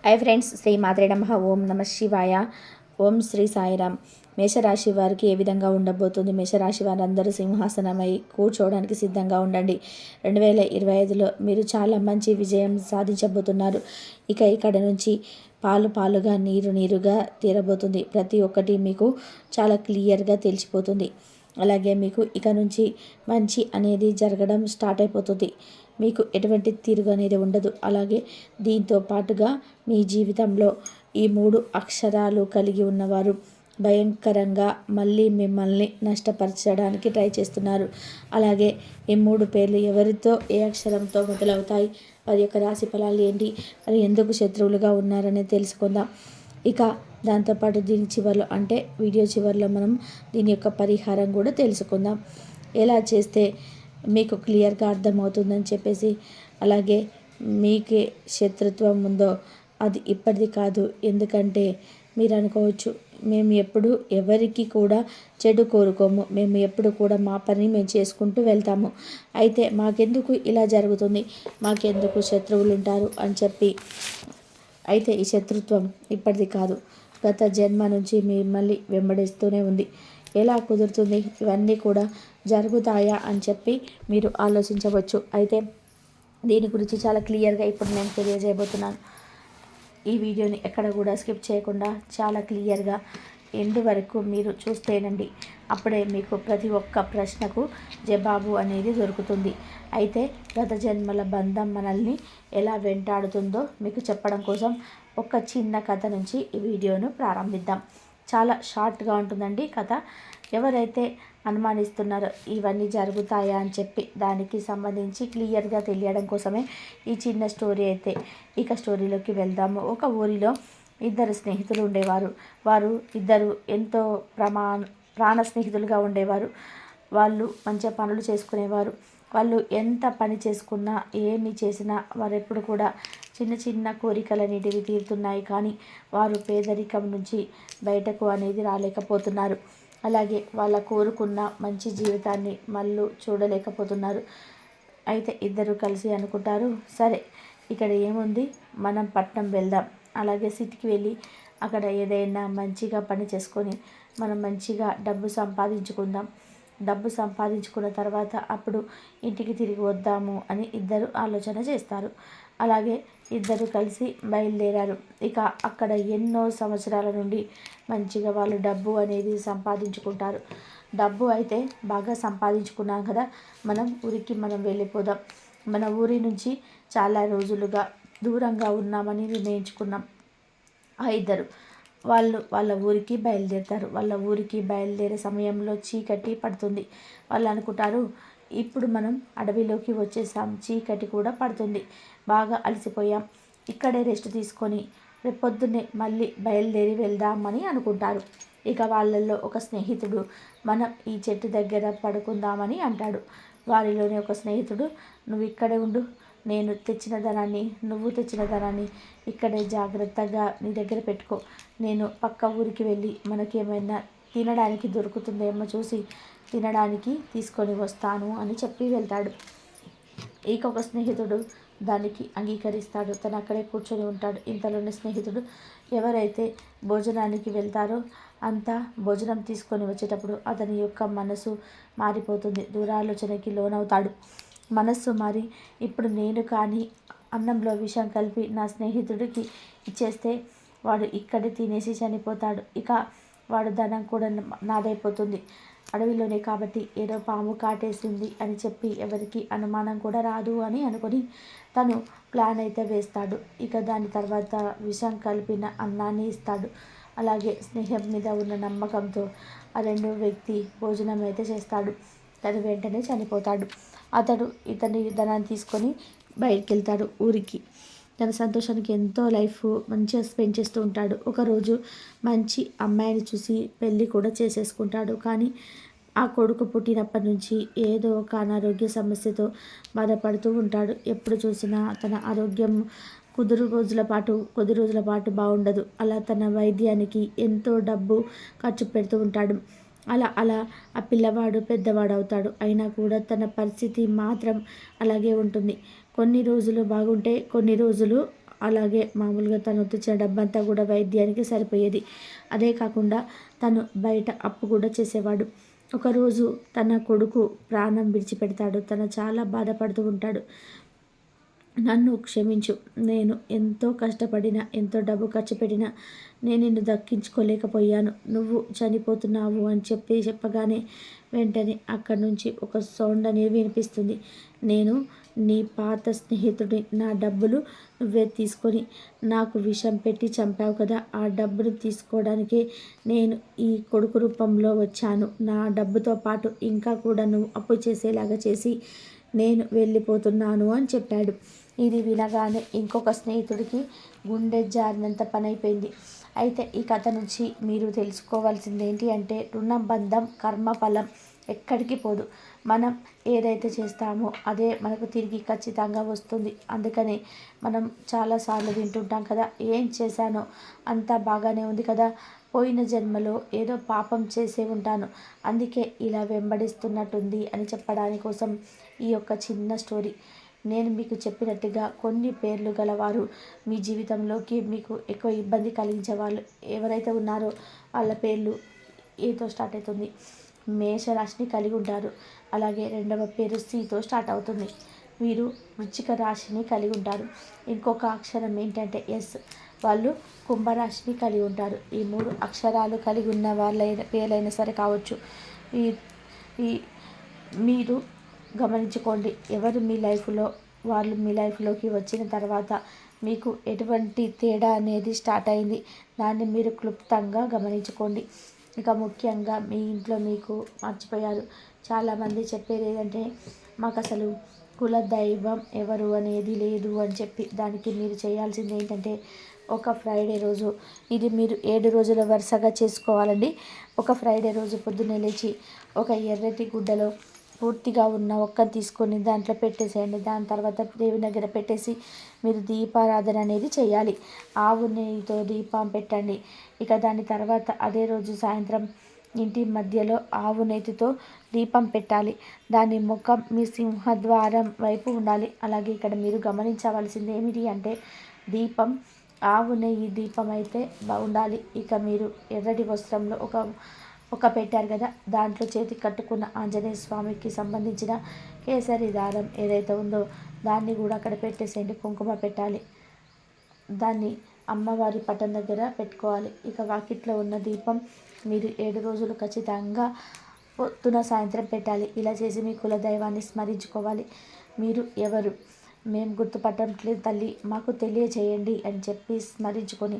Hi friends, Shri మాత్రే నమః. ఓం నమ శివాయ. ఓం శ్రీ సాయిరామ్. మేషరాశి వారికి ఏ విధంగా ఉండబోతుంది? మేషరాశి వారందరూ సింహాసనమై కూర్చోవడానికి సిద్ధంగా ఉండండి. 2025లో మీరు చాలా మంచి విజయం సాధించబోతున్నారు. ఇక్కడ నుంచి పాలు పాలుగా నీరు నీరుగా తీరబోతుంది. ప్రతి ఒక్కటి మీకు చాలా క్లియర్గా తెలిసిపోతుంది. అలాగే మీకు ఇక నుంచి మంచి అనేది జరగడం స్టార్ట్ అయిపోతుంది. మీకు ఎటువంటి తిరుగు అనేది ఉండదు. అలాగే దీంతో పాటుగా మీ జీవితంలో ఈ 3 అక్షరాలు కలిగి ఉన్నవారు భయంకరంగా మళ్ళీ మిమ్మల్ని నష్టపరచడానికి ట్రై చేస్తున్నారు. అలాగే ఈ 3 పేర్లు ఎవరితో ఏ అక్షరంతో మొదలవుతాయి, వారి యొక్క రాశి ఫలాలు ఏంటి, మరి ఎందుకు శత్రువులుగా ఉన్నారని తెలుసుకుందాం. ఇక దాంతోపాటు దీని చివరిలో అంటే వీడియో చివరిలో మనం దీని యొక్క పరిహారం కూడా తెలుసుకుందాం. ఎలా చేస్తే మీకు క్లియర్గా అర్థమవుతుందని చెప్పేసి, అలాగే మీకే శత్రుత్వం ఉందో అది ఇప్పటిది కాదు. ఎందుకంటే మీరు అనుకోవచ్చు, మేము ఎప్పుడు ఎవరికి కూడా చెడు కోరుకోము, మేము ఎప్పుడు కూడా మా పని మేము చేసుకుంటూ వెళ్తాము, అయితే మాకెందుకు ఇలా జరుగుతుంది, మాకెందుకు శత్రువులు ఉంటారు అని చెప్పి. అయితే ఈ శత్రుత్వం ఇప్పటిది కాదు, గత జన్మ నుంచి మిమ్మల్ని వెంబడిస్తూనే ఉంది. ఎలా కుదురుతుంది, ఇవన్నీ కూడా జరుగుతాయా అని చెప్పి మీరు ఆలోచించవచ్చు. అయితే దీని గురించి చాలా క్లియర్గా ఇప్పుడు నేను తెలియజేయబోతున్నాను. ఈ వీడియోని ఎక్కడ కూడా స్కిప్ చేయకుండా చాలా క్లియర్గా ఎండ్ వరకు మీరు చూస్తేనండి, అప్పుడే మీకు ప్రతి ఒక్క ప్రశ్నకు జవాబు అనేది దొరుకుతుంది. అయితే గత జన్మల బంధం మనల్ని ఎలా వెంటాడుతుందో మీకు చెప్పడం కోసం ఒక చిన్న కథ నుంచి ఈ వీడియోను ప్రారంభిద్దాం. చాలా షార్ట్గా ఉంటుందండి కథ. ఎవరైతే అనుమానిస్తున్నారో ఇవన్నీ జరుగుతాయా అని చెప్పి, దానికి సంబంధించి క్లియర్గా తెలియడం కోసమే ఈ చిన్న స్టోరీ. అయితే ఇక స్టోరీలోకి వెళ్దాము. ఒక ఊరిలో 2 స్నేహితులు ఉండేవారు. వారు ఇద్దరు ఎంతో ప్రాణ స్నేహితులుగా ఉండేవారు. వాళ్ళు మంచిగా పనులు చేసుకునేవారు. వాళ్ళు ఎంత పని చేసుకున్నా, ఏమి చేసినా వారు ఎప్పుడు కూడా చిన్న చిన్న కోరికలు అనేటివి తీరుతున్నాయి, కానీ వారు పేదరికం నుంచి బయటకు అనేది రాలేకపోతున్నారు. అలాగే వాళ్ళ కోరుకున్న మంచి జీవితాన్ని మళ్ళీ చూడలేకపోతున్నారు. అయితే ఇద్దరు కలిసి అనుకుంటారు, సరే ఇక్కడ ఏముంది, మనం పట్నం వెళ్దాం, అలాగే సిటీకి వెళ్ళి అక్కడ ఏదైనా మంచిగా పని చేసుకొని మనం మంచిగా డబ్బు సంపాదించుకుందాం. డబ్బు సంపాదించుకున్న తర్వాత అప్పుడు ఇంటికి తిరిగి వద్దాము అని ఇద్దరు ఆలోచన చేస్తారు. అలాగే ఇద్దరు కలిసి బయలుదేరారు. ఇక అక్కడ ఎన్నో సంవత్సరాల నుండి మంచిగా వాళ్ళు డబ్బు అనేది సంపాదించుకుంటారు. డబ్బు అయితే బాగా సంపాదించుకున్నాం కదా, మనం ఊరికి వెళ్ళిపోదాం. మన ఊరి నుంచి చాలా రోజులుగా దూరంగా ఉన్నామని నిర్ణయించుకున్నాం. ఆ ఇద్దరు వాళ్ళ ఊరికి బయలుదేరుతారు. వాళ్ళ ఊరికి బయలుదేరే సమయంలో చీకటి పడుతుంది. వాళ్ళు అనుకుంటారు, ఇప్పుడు మనం అడవిలోకి వచ్చేసాం, చీకటి కూడా పడుతుంది, బాగా అలసిపోయాం, ఇక్కడే రెస్ట్ తీసుకొని రేపొద్దున్నే మళ్ళీ బయలుదేరి వెళ్దామని అనుకుంటారు. ఇక వాళ్ళల్లో ఒక స్నేహితుడు, మనం ఈ చెట్టు దగ్గర పడుకుందామని అంటాడు. వారిలోని ఒక స్నేహితుడు, నువ్వు ఇక్కడే ఉండు, నేను తెచ్చిన ధనాన్ని, నువ్వు తెచ్చిన ధనాన్ని ఇక్కడే జాగ్రత్తగా నీ దగ్గర పెట్టుకో, నేను పక్క ఊరికి వెళ్ళి మనకి ఏమైనా తినడానికి దొరుకుతుందేమో చూసి తినడానికి తీసుకొని వస్తాను అని చెప్పి వెళ్తాడు. ఇంకొక స్నేహితుడు దానికి అంగీకరిస్తాడు. తను అక్కడే కూర్చొని ఉంటాడు. ఇంతలోని స్నేహితుడు ఎవరైతే భోజనానికి వెళ్తారో అంతా భోజనం తీసుకొని వచ్చేటప్పుడు అతని యొక్క మనసు మారిపోతుంది. దూరాలోచనకి లోనవుతాడు. మనస్సు మారి, ఇప్పుడు నేను కానీ అన్నంలో విషం కలిపి నా స్నేహితుడికి ఇచ్చేస్తే వాడు ఇక్కడే తినేసి చనిపోతాడు. ఇక వాడు ధనం కూడా నాదైపోతుంది. అడవిలోనే కాబట్టి ఏదో పాము కాటేసింది అని చెప్పి ఎవరికి అనుమానం కూడా రాదు అని అనుకొని తను ప్లాన్ అయితే వేస్తాడు. ఇక దాని తర్వాత విషం కలిపిన అన్నాన్ని ఇస్తాడు. అలాగే స్నేహం మీద ఉన్న నమ్మకంతో ఆ 2 వ్యక్తి భోజనం అయితే చేస్తాడు. తను వెంటనే చనిపోతాడు. అతడు ఇతని ధనాన్ని తీసుకొని బయటికి వెళ్తాడు ఊరికి. తన సంతోషానికి ఎంతో లైఫ్ మంచిగా స్పెండ్ చేస్తూ ఉంటాడు. ఒకరోజు మంచి అమ్మాయిని చూసి పెళ్ళి కూడా చేసేసుకుంటాడు. కానీ ఆ కొడుకు పుట్టినప్పటి నుంచి ఏదో ఒక అనారోగ్య సమస్యతో బాధపడుతూ ఉంటాడు. ఎప్పుడు చూసినా తన ఆరోగ్యం కొద్ది రోజుల పాటు బాగుండదు. అలా తన వైద్యానికి ఎంతో డబ్బు ఖర్చు పెడుతూ ఉంటాడు. అలా ఆ పిల్లవాడు పెద్దవాడు అవుతాడు. అయినా కూడా తన పరిస్థితి మాత్రం అలాగే ఉంటుంది. కొన్ని రోజులు బాగుంటే కొన్ని రోజులు అలాగే మామూలుగా తను తెచ్చిన డబ్బంతా కూడా వైద్యానికి సరిపోయేది. అదే కాకుండా తను బయట అప్పు కూడా చేసేవాడు. ఒకరోజు తన కొడుకు ప్రాణం విడిచిపెడతాడు. తను చాలా బాధపడుతూ ఉంటాడు. నన్ను క్షమించు. నేను ఎంతో కష్టపడినా, ఎంతో డబ్బు ఖర్చు పెట్టినా నేను నిన్ను దక్కించుకోలేకపోయాను. నువ్వు చనిపోతున్నావు అని చెప్పగానే వెంటనే అక్కడి నుంచి ఒక సౌండ్ అనేది వినిపిస్తుంది. నేను నీ పాత స్నేహితుడి, నా డబ్బులు నువ్వే తీసుకొని నాకు విషం పెట్టి చంపావు కదా, ఆ డబ్బును తీసుకోవడానికే నేను ఈ కొడుకు రూపంలో వచ్చాను. నా డబ్బుతో పాటు ఇంకా కూడా నువ్వు అప్పు చేసేలాగా చేసి నేను వెళ్ళిపోతున్నాను అని చెప్పాడు. ఇది వినగానే ఇంకొక స్నేహితుడికి గుండె జారినంత పని అయిపోయింది. అయితే ఈ కథ నుంచి మీరు తెలుసుకోవాల్సింది ఏంటి అంటే, రుణబంధం కర్మఫలం ఎక్కడికి పోదు. మనం ఏదైతే చేస్తామో అదే మనకు తిరిగి ఖచ్చితంగా వస్తుంది. అందుకని మనం చాలాసార్లు వింటుంటాం కదా, ఏం చేశానో అంతా బాగానే ఉంది కదా, పోయిన జన్మలో ఏదో పాపం చేసే ఉంటాను, అందుకే ఇలా వెంబడిస్తున్నట్టుంది అని చెప్పడాని కోసం ఈ యొక్క చిన్న స్టోరీ. నేను మీకు చెప్పినట్టుగా కొన్ని పేర్లు గలవారు మీ జీవితంలోకి మీకు ఎక్కువ ఇబ్బంది కలిగించే వాళ్ళు ఎవరైతే ఉన్నారో వాళ్ళ పేర్లు ఏతో స్టార్ట్ అవుతుంది. మేషరాశిని కలిగి ఉంటారు. అలాగే రెండవ పేరు సితో స్టార్ట్ అవుతుంది. వీరు వృశ్చిక రాశిని కలిగి ఉంటారు. ఇంకొక అక్షరం ఏంటంటే ఎస్, వాళ్ళు కుంభరాశిని కలిగి ఉంటారు. ఈ 3 అక్షరాలు కలిగి ఉన్న వాళ్ళైన పేర్లైనా సరే కావచ్చు. ఈ ఈ మీరు గమనించుకోండి, ఎవరు మీ లైఫ్లో వాళ్ళు మీ లైఫ్లోకి వచ్చిన తర్వాత మీకు ఎటువంటి తేడా అనేది స్టార్ట్ అయింది, దాన్ని మీరు క్లుప్తంగా గమనించుకోండి. ఇక ముఖ్యంగా మీ ఇంట్లో మీకు మర్చిపోయారు. చాలామంది చెప్పేది ఏంటంటే, మాకు అసలు కుల దైవం ఎవరు అనేది లేదు అని చెప్పి. దానికి మీరు చేయాల్సింది ఏంటంటే, ఒక ఫ్రైడే రోజు, ఇది మీరు 7 రోజుల వరుసగా చేసుకోవాలండి. ఒక ఫ్రైడే రోజు పొద్దున్నే లేచి ఒక ఎర్రటి గుడ్డలో పూర్తిగా ఉన్న ఒక్కని తీసుకొని దాంట్లో పెట్టేసేయండి. దాని తర్వాత దేవుని దగ్గర పెట్టేసి మీరు దీపారాధన అనేది చేయాలి. ఆవు నెయ్యితో దీపం పెట్టండి. ఇక దాని తర్వాత అదే రోజు సాయంత్రం ఇంటి మధ్యలో ఆవు నెయ్యితో దీపం పెట్టాలి. దాని ముఖం మీ సింహద్వారం వైపు ఉండాలి. అలాగే ఇక్కడ మీరు గమనించవలసింది ఏమిటి అంటే, దీపం ఆవు నెయ్యి దీపం అయితే బాగుండాలి. ఇక మీరు ఎర్రటి వస్త్రంలో ఒక పెట్టారు కదా, దాంట్లో చేతికి కట్టుకున్న ఆంజనేయ స్వామికి సంబంధించిన కేసరి దారం ఏదైతే ఉందో దాన్ని కూడా అక్కడ పెట్టేసేయండి. కుంకుమ పెట్టాలి. దాన్ని అమ్మవారి పటం దగ్గర పెట్టుకోవాలి. ఇక వాకిట్లో ఉన్న దీపం మీరు 7 రోజులు ఖచ్చితంగా పొద్దున సాయంత్రం పెట్టాలి. ఇలా చేసి మీ కులదైవాన్ని స్మరించుకోవాలి. మీరు ఎవరు, మేము గుర్తుపట్టట్లేదు తల్లి, మాకు తెలియచేయండి అని చెప్పి స్మరించుకొని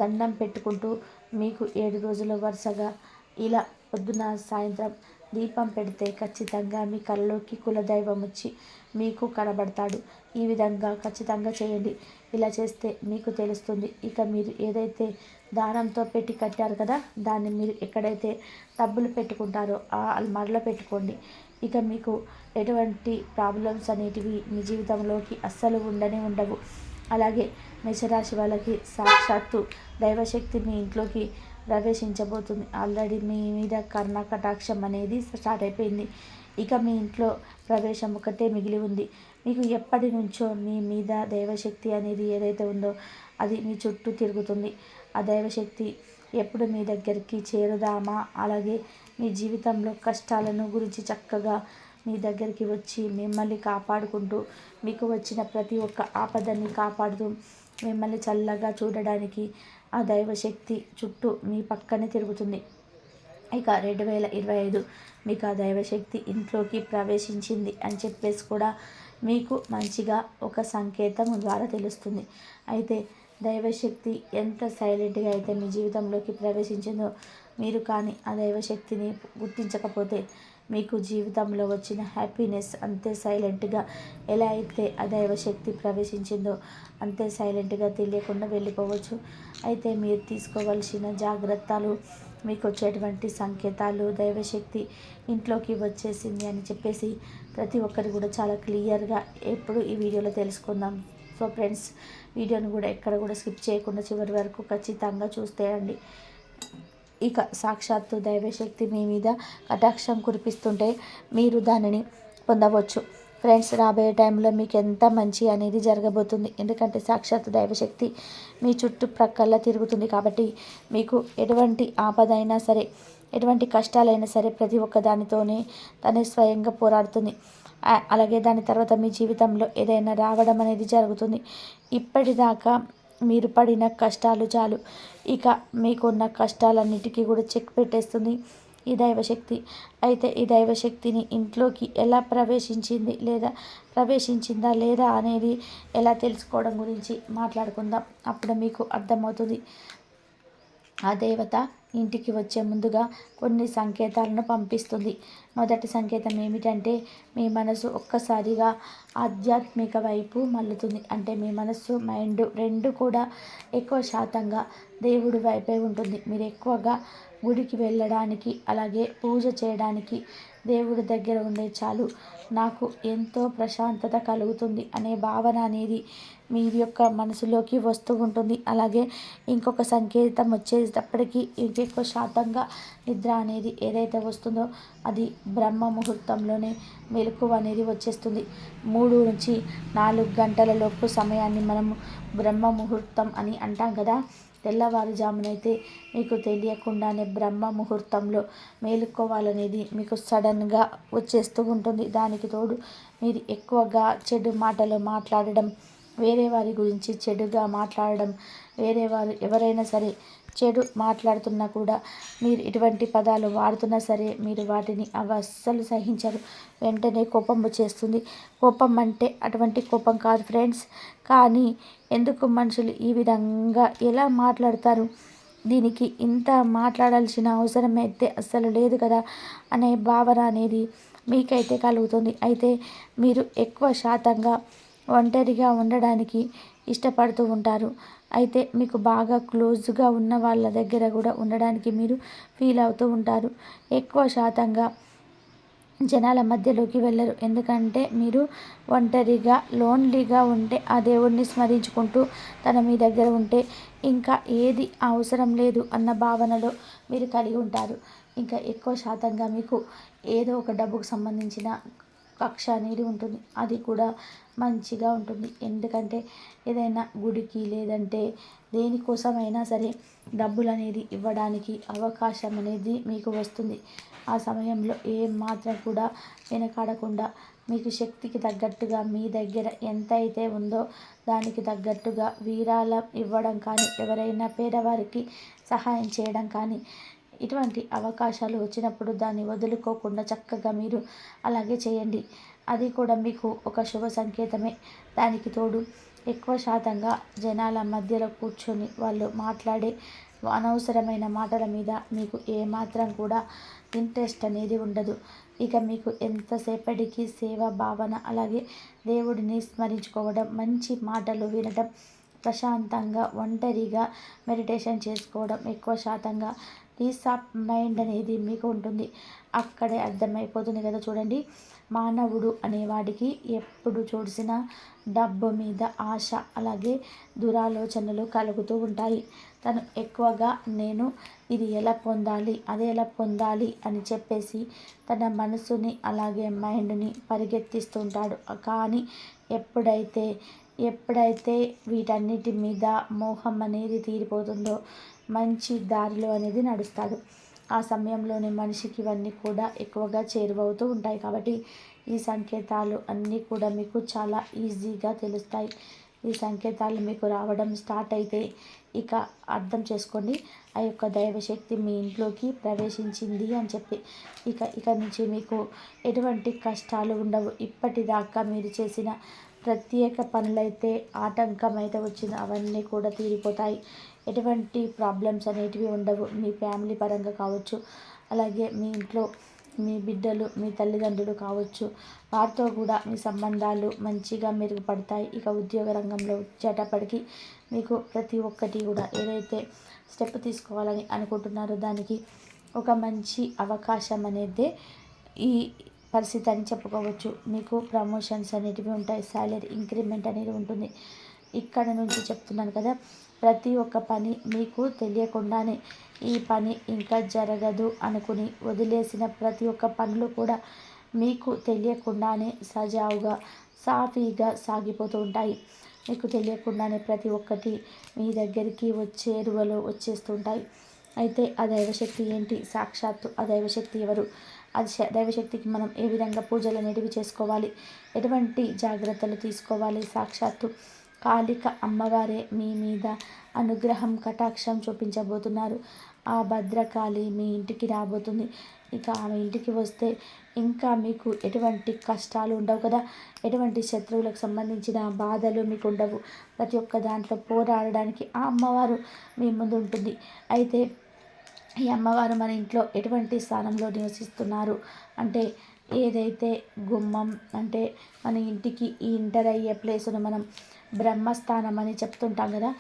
దండం పెట్టుకుంటూ మీకు 7 రోజుల వరుసగా ఇలా పొద్దున సాయంత్రం దీపం పెడితే ఖచ్చితంగా మీ కళ్ళలోకి కులదైవం వచ్చి మీకు కనబడతాడు. ఈ విధంగా ఖచ్చితంగా చేయండి. ఇలా చేస్తే మీకు తెలుస్తుంది. ఇక మీరు ఏదైతే దారంతో పెట్టి కట్టారు కదా, దాన్ని మీరు ఎక్కడైతే డబ్బులు పెట్టుకుంటారో ఆ అల్మార్లో పెట్టుకోండి. ఇక మీకు ఎటువంటి ప్రాబ్లమ్స్ అనేటివి మీ జీవితంలోకి అస్సలు ఉండవు. అలాగే మేషరాశి వాళ్ళకి సాక్షాత్తు దైవశక్తి మీ ఇంట్లోకి ప్రవేశించబోతుంది. ఆల్రెడీ మీ మీద కర్ణ కటాక్షం అనేది స్టార్ట్ అయిపోయింది. ఇక మీ ఇంట్లో ప్రవేశం ఒకటే మిగిలి ఉంది. మీకు ఎప్పటి నుంచో మీ మీద దైవశక్తి అనేది ఏదైతే ఉందో అది మీ చుట్టూ తిరుగుతుంది. ఆ దైవశక్తి ఎప్పుడు మీ దగ్గరికి చేరుదామా, అలాగే మీ జీవితంలో కష్టాలను గురించి చక్కగా మీ దగ్గరికి వచ్చి మిమ్మల్ని కాపాడుకుంటూ, మీకు వచ్చిన ప్రతి ఒక్క ఆపదని కాపాడుతూ మిమ్మల్ని చల్లగా చూడడానికి ఆ దైవశక్తి చుట్టూ మీ పక్కనే తిరుగుతుంది. ఇక 2025 మీకు ఆ దైవశక్తి ఇంట్లోకి ప్రవేశించింది అని చెప్పేసి కూడా మీకు మంచిగా ఒక సంకేతం ద్వారా తెలుస్తుంది. అయితే దైవశక్తి ఎంత సైలెంట్గా అయితే మీ జీవితంలోకి ప్రవేశించిందో, మీరు కానీ ఆ దైవశక్తిని గుర్తించకపోతే మీకు జీవితంలో వచ్చిన హ్యాపీనెస్ అంతే సైలెంట్గా, ఎలా అయితే ఆ దైవశక్తి ప్రవేశించిందో అంతే సైలెంట్గా తెలియకుండా వెళ్ళిపోవచ్చు. అయితే మీరు తీసుకోవాల్సిన జాగ్రత్తలు, మీకు వచ్చేటువంటి సంకేతాలు, దైవశక్తి ఇంట్లోకి వచ్చేసింది అని చెప్పేసి ప్రతి ఒక్కరు కూడా చాలా క్లియర్గా ఎప్పుడు ఈ వీడియోలో తెలుసుకుందాం. సో ఫ్రెండ్స్, వీడియోని కూడా ఎక్కడ కూడా స్కిప్ చేయకుండా చివరి వరకు ఖచ్చితంగా చూస్తేయండి. ఇక సాక్షాత్తు దైవశక్తి మీ మీద కటాక్షం కురిపిస్తుంటే మీరు దానిని పొందవచ్చు. ఫ్రెండ్స్, రాబోయే టైంలో మీకు ఎంత మంచి అనేది జరగబోతుంది. ఎందుకంటే సాక్షాత్ దైవశక్తి మీ చుట్టుప్రక్కల తిరుగుతుంది కాబట్టి మీకు ఎటువంటి ఆపదైనా సరే, ఎటువంటి కష్టాలైనా సరే ప్రతి ఒక్క దానితోనే తనే స్వయంగా పోరాడుతుంది. అలాగే దాని తర్వాత మీ జీవితంలో ఏదైనా రావడం అనేది జరుగుతుంది. ఇప్పటిదాకా మీరు పడిన కష్టాలు చాలు, ఇక మీకున్న కష్టాలన్నిటికీ కూడా చెక్ పెట్టేస్తుంది ఈ దైవశక్తి. అయితే ఈ దైవశక్తిని ఇంట్లోకి ఎలా ప్రవేశించిందా లేదా అనేది ఎలా తెలుసుకోవడం గురించి మాట్లాడుకుందాం. అప్పుడు మీకు అర్థమవుతుంది. ఆ దేవత ఇంటికి వచ్చే ముందుగా కొన్ని సంకేతాలను పంపిస్తుంది. మొదటి సంకేతం ఏమిటంటే మీ మనసు ఒక్కసారిగా ఆధ్యాత్మిక వైపు మళ్ళుతుంది. అంటే మీ మనసు, మైండ్ రెండు కూడా ఎక్కువ శాతంగా దేవుడి వైపే ఉంటుంది. మీరు ఎక్కువగా గుడికి వెళ్ళడానికి, అలాగే పూజ చేయడానికి, దేవుడి దగ్గర ఉండే చాలు నాకు ఎంతో ప్రశాంతత కలుగుతుంది అనే భావన అనేది మీ యొక్క మనసులోకి వస్తూ ఉంటుంది. అలాగే ఇంకొక సంకేతం వచ్చేటప్పటికీ ఇంకెక్కువ శాతంగా నిద్ర అనేది ఏదైతే వస్తుందో అది బ్రహ్మ ముహూర్తంలోనే మెలకువ అనేది వచ్చేస్తుంది. 3 నుంచి 4 గంటల లోపు సమయాన్ని మనము బ్రహ్మ ముహూర్తం అని అంటాం కదా. తెల్లవారుజామునైతే మీకు తెలియకుండానే బ్రహ్మ ముహూర్తంలో మేలుకోవాలనేది మీకు సడన్గా వచ్చేస్తూ ఉంటుంది. దానికి తోడు మీరు ఎక్కువగా చెడు మాటలు మాట్లాడడం, వేరే వారి గురించి చెడుగా మాట్లాడడం, వేరే వారు ఎవరైనా సరే చెడు మాట్లాడుతున్నా కూడా మీరు ఇటువంటి పదాలు వాడుతున్నా సరే మీరు వాటిని అస్సలు సహించరు. వెంటనే కోపం వచ్చేస్తుంది. కోపం అంటే అటువంటి కోపం కాదు ఫ్రెండ్స్. కానీ ఎందుకు మనుషులు ఈ విధంగా ఎలా మాట్లాడతారు, దీనికి ఇంత మాట్లాడాల్సిన అవసరం అయితే అస్సలు లేదు కదా అనే భావన అనేది మీకైతే కలుగుతుంది. అయితే మీరు ఎక్కువ శాతంగా ఒంటరిగా ఉండడానికి ఇష్టపడుతూ ఉంటారు. అయితే మీకు బాగా క్లోజ్గా ఉన్న వాళ్ళ దగ్గర కూడా ఉండడానికి మీరు ఫీల్ అవుతూ ఉంటారు. ఎక్కువ శాతంగా జనాల మధ్యలోకి వెళ్ళరు. ఎందుకంటే మీరు ఒంటరిగా లోన్లీగా ఉంటే ఆ దేవుడిని స్మరించుకుంటూ తన మీ దగ్గర ఉంటే ఇంకా ఏది అవసరం లేదు అన్న భావనలో మీరు కలిగి ఉంటారు. ఇంకా ఎక్కువ శాతంగా మీకు ఏదో ఒక డబ్బుకు సంబంధించిన కక్ష అనేది ఉంటుంది. అది కూడా మంచిగా ఉంటుంది. ఎందుకంటే ఏదైనా గుడికి లేదంటే దేనికోసమైనా సరే డబ్బులు అనేది ఇవ్వడానికి అవకాశం అనేది మీకు వస్తుంది. ఆ సమయంలో మాత్రం కూడా వెనకాడకుండా మీకు శక్తికి తగ్గట్టుగా మీ దగ్గర ఎంత అయితే ఉందో దానికి తగ్గట్టుగా విరాళం ఇవ్వడం కానీ, ఎవరైనా పేదవారికి సహాయం చేయడం కానీ, ఇటువంటి అవకాశాలు వచ్చినప్పుడు దాన్ని వదులుకోకుండా చక్కగా మీరు అలాగే చేయండి. అది కూడా మీకు ఒక శుభ సంకేతమే. దానికి తోడు ఎక్కువ శాతంగా జనాల మధ్యలో కూర్చొని వాళ్ళు మాట్లాడే అనవసరమైన మాటల మీద మీకు ఏమాత్రం కూడా ఇంట్రెస్ట్ అనేది ఉండదు. ఇక మీకు ఎంతసేపటికి సేవా భావన, అలాగే దేవుడిని స్మరించుకోవడం, మంచి మాటలు వినడం, ప్రశాంతంగా ఒంటరిగా మెడిటేషన్ చేసుకోవడం, ఎక్కువ శాతంగా పీస్ ఆఫ్ మైండ్ అనేది మీకు ఉంటుంది. అక్కడే అర్థమైపోతుంది కదా. చూడండి, మానవుడు అనేవాడికి ఎప్పుడు చూసినా డబ్బు మీద ఆశ, అలాగే దురాలోచనలు కలుగుతూ ఉంటాయి. తను ఎక్కువగా నేను ఇది ఎలా పొందాలి, అది ఎలా పొందాలి అని చెప్పేసి తన మనసుని అలాగే మైండ్ని పరిగెత్తిస్తుంటాడు. కానీ ఎప్పుడైతే వీటన్నిటి మీద మోహం అనేది తీరిపోతుందో మంచి దారిలో అనేది నడుస్తాడు. ఆ సమయంలోనే మనిషికి ఇవన్నీ కూడా ఎక్కువగా చేరువవుతూ ఉంటాయి. కాబట్టి ఈ సంకేతాలు అన్నీ కూడా మీకు చాలా ఈజీగా తెలుస్తాయి. ఈ సంకేతాలు మీకు రావడం స్టార్ట్ అయితే ఇక అర్థం చేసుకోండి, ఆ యొక్క దైవశక్తి మీ ఇంట్లోకి ప్రవేశించింది అని చెప్పి. ఇక నుంచి మీకు ఎటువంటి కష్టాలు ఉండవు. ఇప్పటిదాకా మీరు చేసిన ప్రత్యేక పనులైతే ఆటంకమైతే వచ్చిందో అవన్నీ కూడా తీరిపోతాయి. ఎటువంటి ప్రాబ్లమ్స్ అనేటివి ఉండవు. మీ ఫ్యామిలీ పరంగా కావచ్చు, అలాగే మీ ఇంట్లో మీ బిడ్డలు, మీ తల్లిదండ్రులు కావచ్చు, వారితో కూడా మీ సంబంధాలు మంచిగా మెరుగుపడతాయి. ఇక ఉద్యోగ రంగంలో వచ్చేటప్పటికి మీకు ప్రతి ఒక్కటి కూడా ఏదైతే స్టెప్ తీసుకోవాలని అనుకుంటున్నారో దానికి ఒక మంచి అవకాశం అనేది ఈ పరిస్థితి అని చెప్పుకోవచ్చు. మీకు ప్రమోషన్స్ అనేటివి ఉంటాయి, సాలరీ ఇంక్రిమెంట్ అనేది ఉంటుంది. ఇక్కడ నుంచి చెప్తున్నాను కదా, ప్రతి ఒక్క పని మీకు తెలియకుండానే ఈ పని ఇంకా జరగదు అనుకుని వదిలేసిన ప్రతి ఒక్క పనులు కూడా మీకు తెలియకుండానే సజావుగా సాఫీగా సాగిపోతూ ఉంటాయి. మీకు తెలియకుండానే ప్రతి ఒక్కటి మీ దగ్గరికి చేరువలో వచ్చేస్తుంటాయి. అయితే ఆ దైవశక్తి ఏంటి? సాక్షాత్తు ఆ దైవశక్తి ఎవరు? అది దైవశక్తికి మనం ఏ విధంగా పూజలు అనేటివి చేసుకోవాలి, ఎటువంటి జాగ్రత్తలు తీసుకోవాలి? సాక్షాత్తు కాళిక అమ్మవారే మీ మీద అనుగ్రహం కటాక్షం చూపించబోతున్నారు. ఆ భద్రకాళి మీ ఇంటికి రాబోతుంది. ఇక ఆమె ఇంటికి వస్తే ఇంకా మీకు ఎటువంటి కష్టాలు ఉండవు కదా, ఎటువంటి శత్రువులకు సంబంధించిన బాధలు మీకు ఉండవు. ప్రతి ఒక్క దాంట్లో పోరాడడానికి ఆ అమ్మవారు మీ ముందు ఉంటుంది. అయితే ఈ అమ్మవారు మన ఇంట్లో ఎటువంటి స్థానంలో నివసిస్తున్నారు అంటే, ఏదైతే గుమ్మం అంటే మన ఇంటికి ఎంటర్ అయ్యే ప్లేసును మనం బ్రహ్మస్థానం అని చెప్తుంటాం కదా,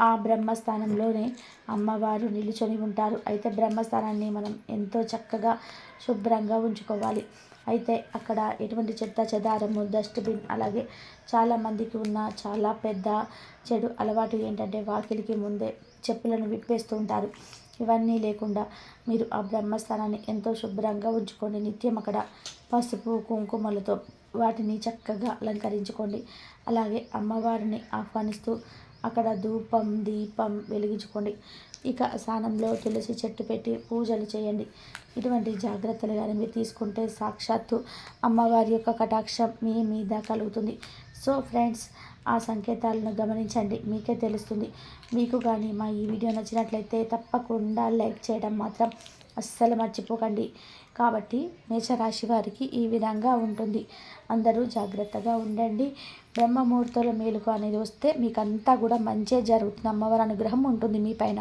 ఆ బ్రహ్మస్థానంలోనే అమ్మవారు నిలుచొని ఉంటారు. అయితే బ్రహ్మస్థానాన్ని మనం ఎంతో చక్కగా శుభ్రంగా ఉంచుకోవాలి. అయితే అక్కడ ఎటువంటి చెత్త చెదారము, డస్ట్బిన్, అలాగే చాలామందికి ఉన్న చాలా పెద్ద చెడు అలవాటు ఏంటంటే వాకిలికి ముందే చెప్పులను విప్పేస్తూ ఉంటారు. ఇవన్నీ లేకుండా మీరు ఆ బ్రహ్మస్థానాన్ని ఎంతో శుభ్రంగా ఉంచుకోండి. నిత్యం అక్కడ పసుపు కుంకుమలతో వాటిని చక్కగా అలంకరించుకోండి. అలాగే అమ్మవారిని ఆహ్వానిస్తూ అక్కడ ధూపం దీపం వెలిగించుకోండి. ఇక స్నానంలో తులసి చెట్టు పెట్టి పూజలు చేయండి. ఇటువంటి జాగ్రత్తలు కానీ మీరు తీసుకుంటే సాక్షాత్తు అమ్మవారి యొక్క కటాక్షం మీ మీద కలుగుతుంది. సో ఫ్రెండ్స్, ఆ సంకేతాలను గమనించండి, మీకే తెలుస్తుంది. మీకు కానీ మా ఈ వీడియో నచ్చినట్లయితే తప్పకుండా లైక్ చేయడం మాత్రం అస్సలు మర్చిపోకండి. కాబట్టి మేషరాశి వారికి ఈ విధంగా ఉంటుంది. అందరూ జాగ్రత్తగా ఉండండి. బ్రహ్మముహూర్తంలో మేలుకు అనేది వస్తే మీకంతా కూడా మంచే జరుగుతుంది. అమ్మవారి అనుగ్రహం ఉంటుంది మీ పైన.